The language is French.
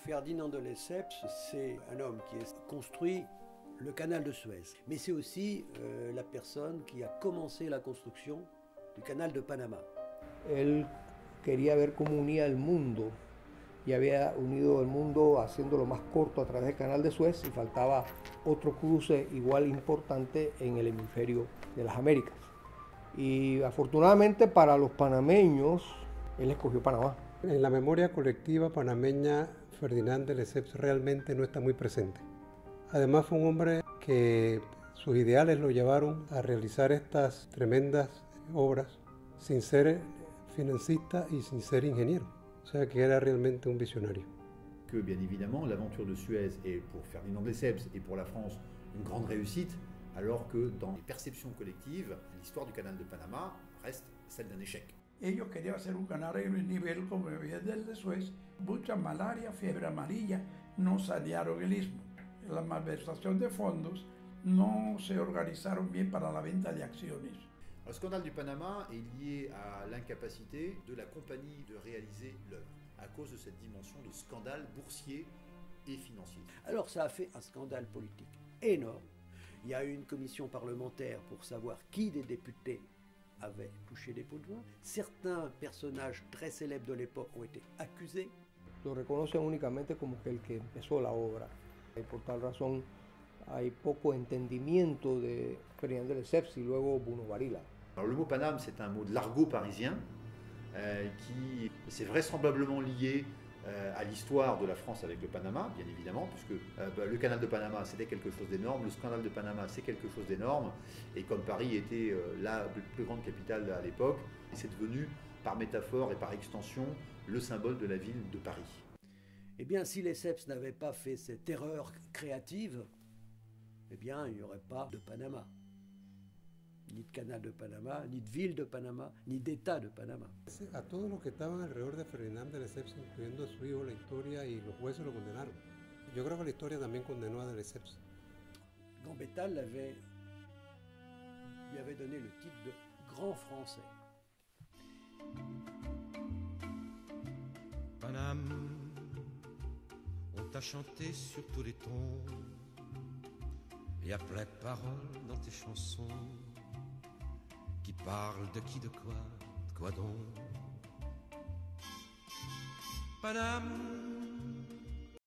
Ferdinand de Lesseps, c'est un homme qui a construit le canal de Suez. Mais c'est aussi la personne qui a commencé la construction du canal de Panama. Él quería ver cómo unía el mundo y había unido el mundo haciéndolo más corto a través del canal de Suez y faltaba otro cruce igual importante en el hemisferio de las Américas. Y afortunadamente para los panameños, él escogió Panamá. En la memoria colectiva panameña, Ferdinand de Lesseps realmente no está muy presente. Además fue un hombre que sus ideales lo llevaron a realizar estas tremendas obras sin ser financista y sin ser ingeniero. O sea que era realmente un visionario. Que bien évidemment l'aventure de Suez est pour Ferdinand de Lesseps et pour la France une grande réussite, alors que dans les perceptions collectives, l'histoire du canal de Panama reste celle d'un échec. Ellos querían hacer un canal en el nivel como había del de Suez, mucha malaria, fiebre amarilla, no sanearon el istmo. La malversación de fondos no se organizaron bien para la venta de acciones. Le scandale du Panama est lié à l'incapacité de la compagnie de réaliser l'œuvre, à cause de cette dimension de scandale boursier et financier. Alors ça a fait un scandale politique énorme. Il y a eu une commission parlementaire pour savoir qui des députés avait touché des pots de vin. Certains personnages très célèbres de l'époque ont été accusés. Lo reconocen únicamente como que el que empezó la obra. Y por tal razón hay poco entendimiento de Ferdinand de Lesseps y luego Bruno Varilla. Alors le mot Paname, c'est un mot de l'argot parisien qui s'est vraisemblablement lié à l'histoire de la France avec le Panama, bien évidemment, puisque le canal de Panama c'était quelque chose d'énorme, le scandale de Panama c'est quelque chose d'énorme, et comme Paris était la plus grande capitale à l'époque, c'est devenu par métaphore et par extension le symbole de la ville de Paris. Eh bien, si Lesseps n'avait pas fait cette erreur créative, eh bien, il n'y aurait pas de Panama. Ni de canal de Panama, ni de ville de Panama, ni d'état de Panama. A todos los que estaban alrededor de Ferdinand de Lesseps, incluyendo a su hijo, la historia y los jueces lo condenaron. Yo creo que la historia también condenó a de Lesseps. Gambetta lui avait donné le titre de grand français. Paname, on t'a chanté sur tous les tons, et à plein de paroles dans tes chansons, qui parlent de qui, de quoi donc. Paname,